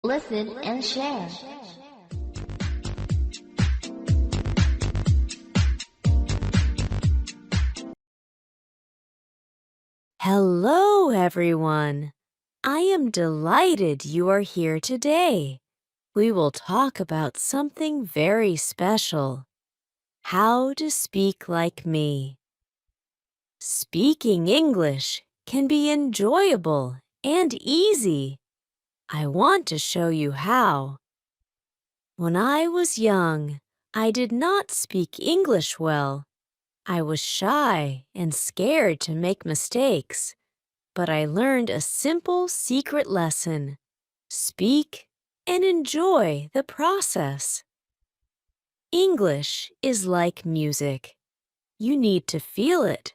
Listen and share. Hello, everyone. I am delighted you are here today. We will talk about something very special: how to speak like me. Speaking English can be enjoyable and easy. I want to show you how. When I was young, I did not speak English well. I was shy and scared to make mistakes. But I learned a simple secret lesson: speak and enjoy the process. English is like music. You need to feel it.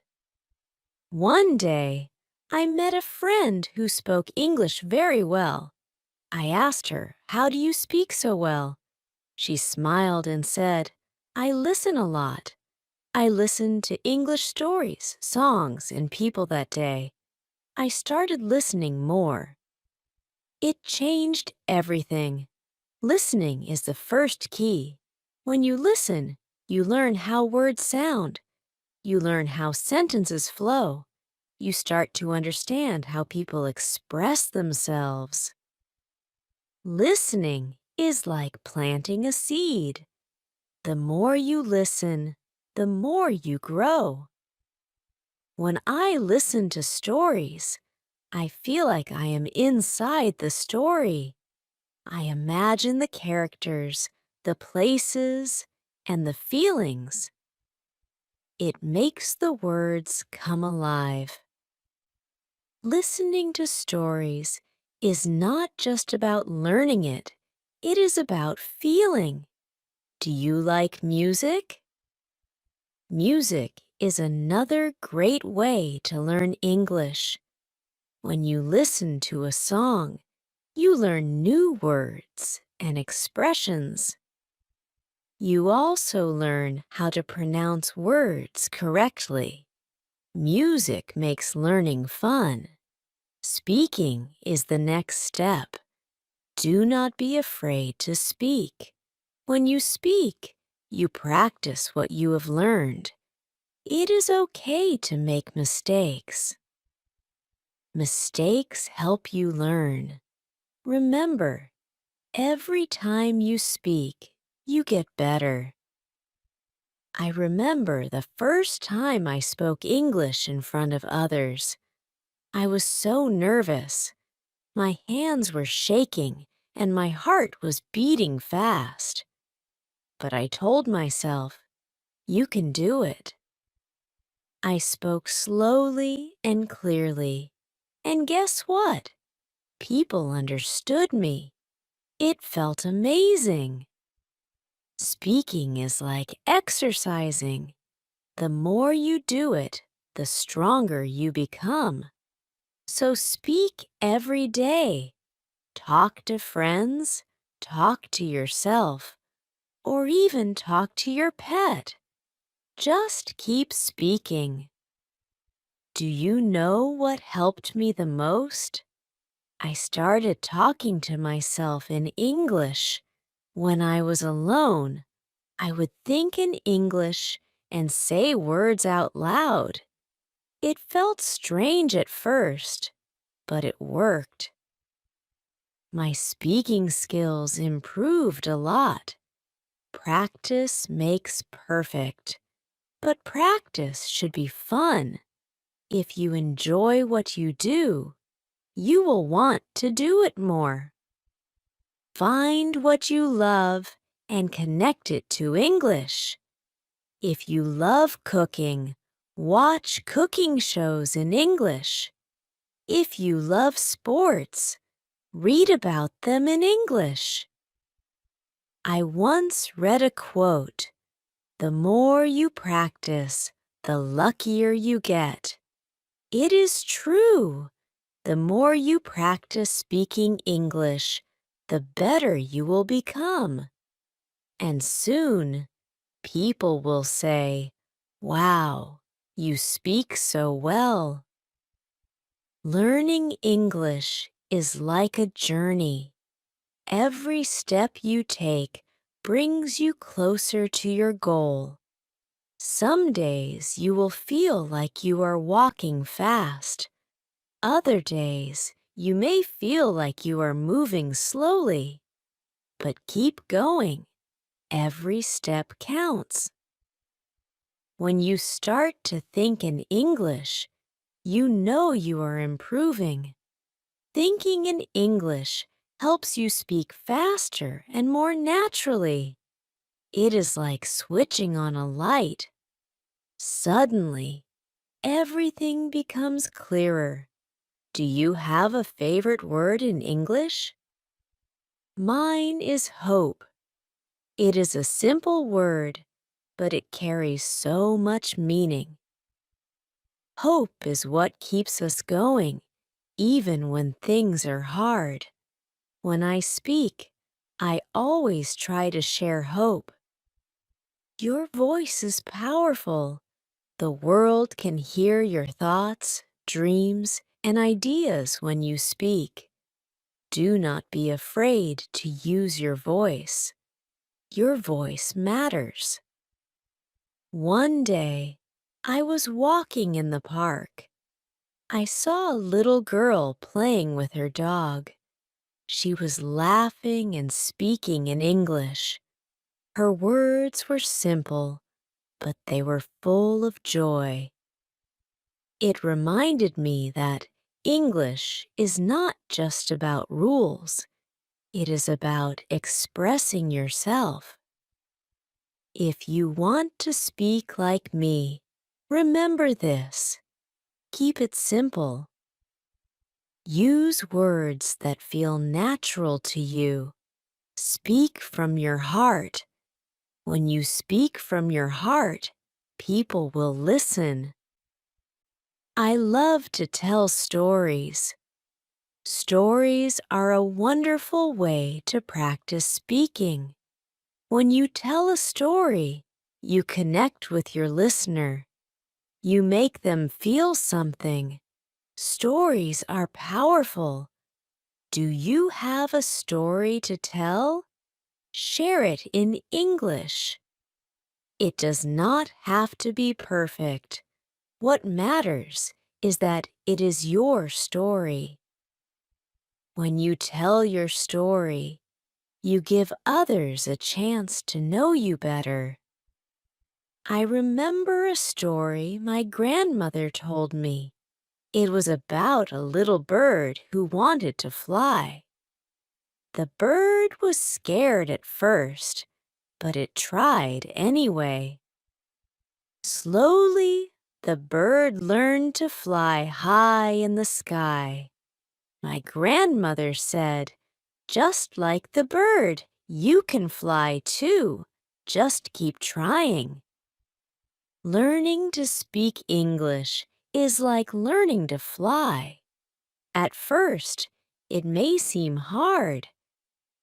One day, I met a friend who spoke English very well. I asked her, "How do you speak so well?" She smiled and said, "I listen a lot. I listened to English stories, songs, and people that day. I started listening more. It changed everything. Listening is the first key. When you listen, you learn how words sound. You learn how sentences flow. You start to understand how people express themselves. Listening is like planting a seed. The more you listen, the more you grow. When I listen to stories, I feel like I am inside the story. I imagine the characters, the places, and the feelings. It makes the words come alive. Listening to stories is not just about learning it is about feeling. Do you like music? Music is another great way to learn English. When you listen to a song, you learn new words and expressions. You also learn how to pronounce words correctly. Music makes learning fun. Speaking is the next step. Do not be afraid to speak. When you speak, you practice what you have learned. It is okay to make mistakes. Mistakes help you learn. Remember, every time you speak, you get better. I remember the first time I spoke English in front of others. I was so nervous. My hands were shaking and my heart was beating fast. But I told myself, "You can do it." I spoke slowly and clearly. And guess what? People understood me. It felt amazing. Speaking is like exercising. The more you do it, the stronger you become. So speak every day. Talk to friends, talk to yourself, or even talk to your pet. Just keep speaking. Do you know what helped me the most? I started talking to myself in English. When I was alone, I would think in English and say words out loud. It felt strange at first, but it worked. My speaking skills improved a lot. Practice makes perfect, but practice should be fun. If you enjoy what you do, you will want to do it more. Find what you love and connect it to English. If you love cooking, watch cooking shows in English. If you love sports, read about them in English. I once read a quote: "The more you practice, the luckier you get." It is true. The more you practice speaking English, the better you will become. And soon, people will say, "Wow, you speak so well." Learning English is like a journey. Every step you take brings you closer to your goal. Some days you will feel like you are walking fast. Other days you may feel like you are moving slowly. But keep going. Every step counts. When you start to think in English, you know you are improving. Thinking in English helps you speak faster and more naturally. It is like switching on a light. Suddenly, everything becomes clearer. Do you have a favorite word in English? Mine is hope. It is a simple word, but it carries so much meaning. Hope is what keeps us going, even when things are hard. When I speak, I always try to share hope. Your voice is powerful. The world can hear your thoughts, dreams, and ideas when you speak. Do not be afraid to use your voice. Your voice matters. One day, I was walking in the park. I saw a little girl playing with her dog. She was laughing and speaking in English. Her words were simple, but they were full of joy. It reminded me that English is not just about rules. It is about expressing yourself. If you want to speak like me, remember this. Keep it simple. Use words that feel natural to you. Speak from your heart. When you speak from your heart, people will listen. I love to tell stories. Stories are a wonderful way to practice speaking. When you tell a story, you connect with your listener. You make them feel something. Stories are powerful. Do you have a story to tell? Share it in English. It does not have to be perfect. What matters is that it is your story. When you tell your story, you give others a chance to know you better. I remember a story my grandmother told me. It was about a little bird who wanted to fly. The bird was scared at first, but it tried anyway. Slowly, the bird learned to fly high in the sky. My grandmother said, "Just like the bird, you can fly too. Just keep trying." Learning to speak English is like learning to fly. At first, it may seem hard,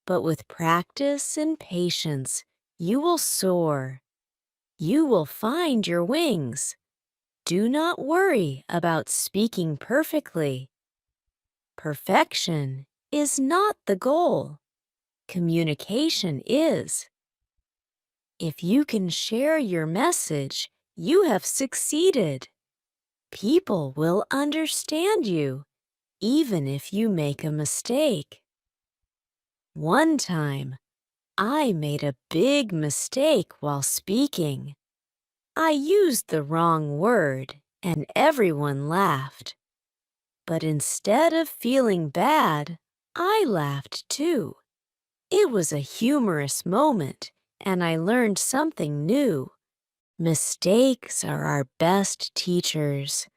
but with practice and patience, you will soar. You will find your wings. Do not worry about speaking perfectly. Perfection is not the goal. Communication is. If you can share your message, you have succeeded. People will understand you, even if you make a mistake. One time, I made a big mistake while speaking. I used the wrong word, and everyone laughed. But instead of feeling bad, I laughed too. It was a humorous moment, and I learned something new. Mistakes are our best teachers.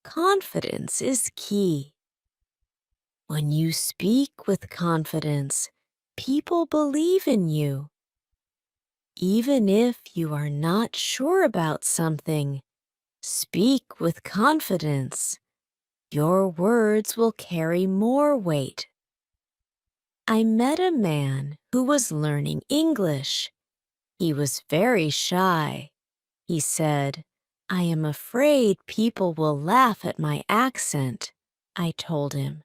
Confidence is key. When you speak with confidence, people believe in you. Even if you are not sure about something, speak with confidence. Your words will carry more weight. I met a man who was learning English. He was very shy. He said, "I am afraid people will laugh at my accent." I told him,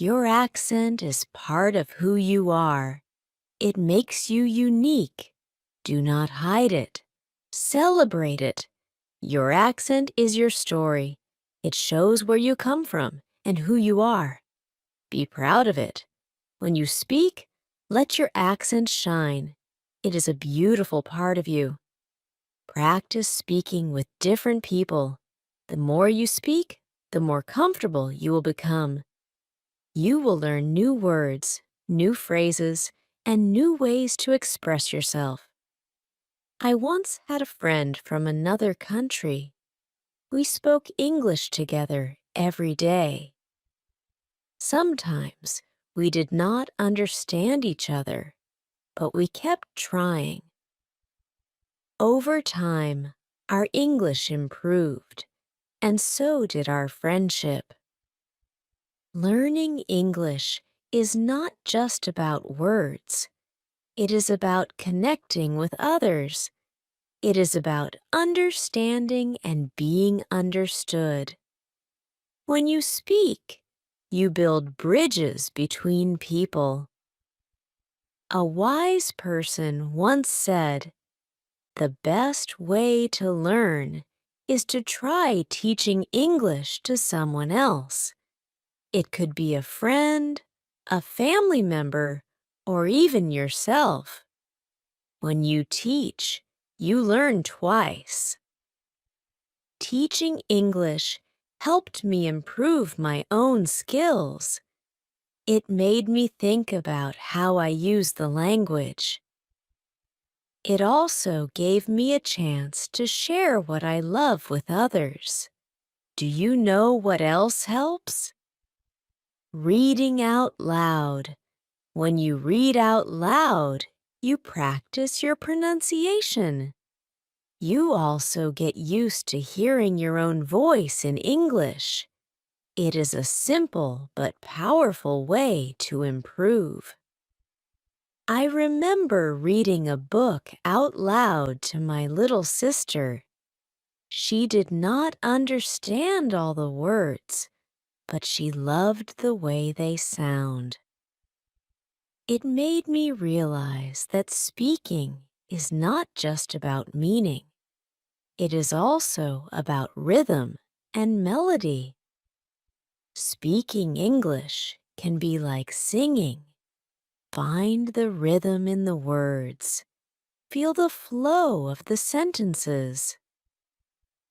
Your accent is part of who you are. It makes you unique. Do not hide it. Celebrate it. Your accent is your story. It shows where you come from and who you are. Be proud of it. When you speak, let your accent shine. It is a beautiful part of you. Practice speaking with different people. The more you speak, the more comfortable you will become. You will learn new words, new phrases, and new ways to express yourself. I once had a friend from another country. We spoke English together every day. Sometimes we did not understand each other, but we kept trying. Over time, our English improved, and so did our friendship. Learning English is not just about words. It is about connecting with others. It is about understanding and being understood. When you speak, you build bridges between people. A wise person once said, "The best way to learn is to try teaching English to someone else." It could be a friend, a family member, or even yourself. When you teach, you learn twice. Teaching English helped me improve my own skills. It made me think about how I use the language. It also gave me a chance to share what I love with others. Do you know what else helps? Reading out loud. When you read out loud, you practice your pronunciation. You also get used to hearing your own voice in English. It is a simple but powerful way to improve. I remember reading a book out loud to my little sister. She did not understand all the words, but she loved the way they sound. It made me realize that speaking is not just about meaning. It is also about rhythm and melody. Speaking English can be like singing. Find the rhythm in the words. Feel the flow of the sentences.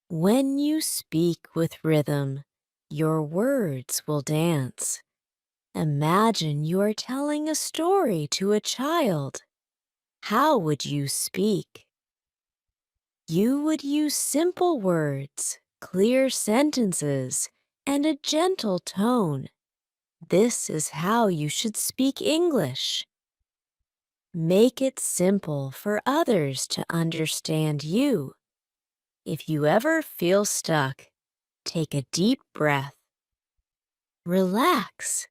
When you speak with rhythm, your words will dance. Imagine you are telling a story to a child. How would you speak? You would use simple words, clear sentences, and a gentle tone. This is how you should speak English. Make it simple for others to understand you. If you ever feel stuck, take a deep breath. Relax.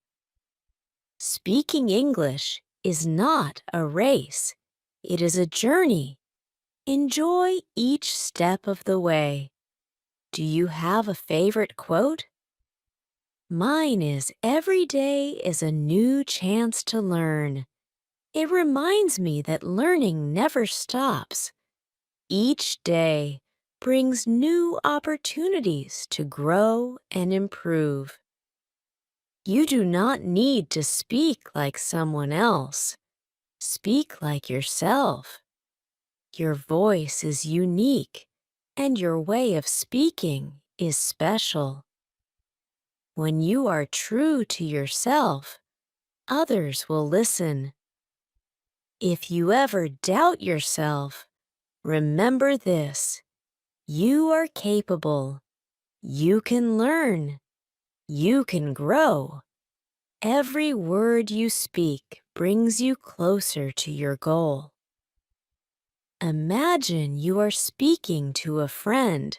Speaking English is not a race. It is a journey. Enjoy each step of the way. Do you have a favorite quote? Mine is, "Every day is a new chance to learn." It reminds me that learning never stops. Each day brings new opportunities to grow and improve. You do not need to speak like someone else. Speak like yourself. Your voice is unique, and your way of speaking is special. When you are true to yourself, others will listen. If you ever doubt yourself, remember this: you are capable. You can learn. You can grow. Every word you speak brings you closer to your goal. Imagine you are speaking to a friend.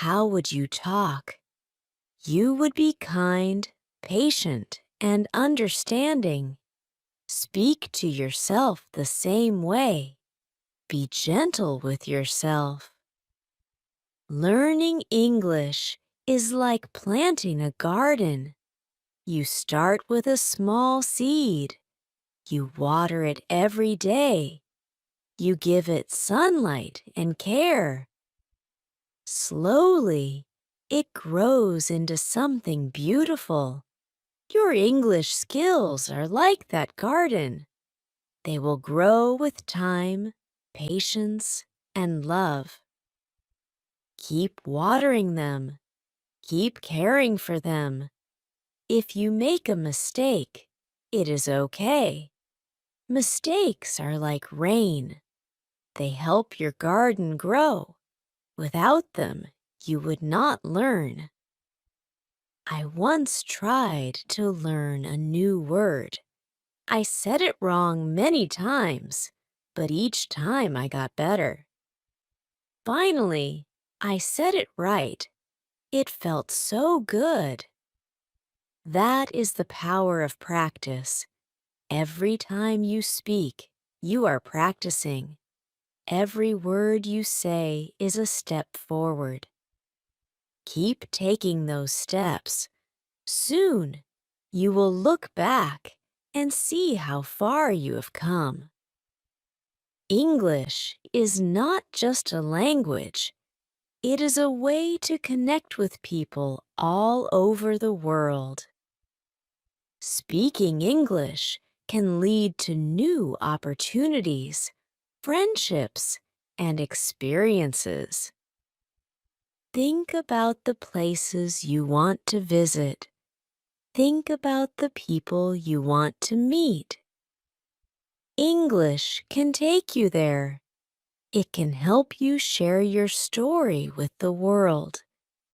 How would you talk? You would be kind, patient, and understanding. Speak to yourself the same way. Be gentle with yourself. Learning English is like planting a garden. You start with a small seed. You water it every day. You give it sunlight and care. Slowly, it grows into something beautiful. Your English skills are like that garden. They will grow with time, patience, and love. Keep watering them. Keep caring for them. If you make a mistake, it is okay. Mistakes are like rain. They help your garden grow. Without them, you would not learn. I once tried to learn a new word. I said it wrong many times, but each time I got better. Finally, I said it right. It felt so good. That is the power of practice. Every time you speak, you are practicing. Every word you say is a step forward. Keep taking those steps. Soon, you will look back and see how far you have come. English is not just a language. It is a way to connect with people all over the world. Speaking English can lead to new opportunities, friendships, and experiences. Think about the places you want to visit. Think about the people you want to meet. English can take you there. It can help you share your story with the world.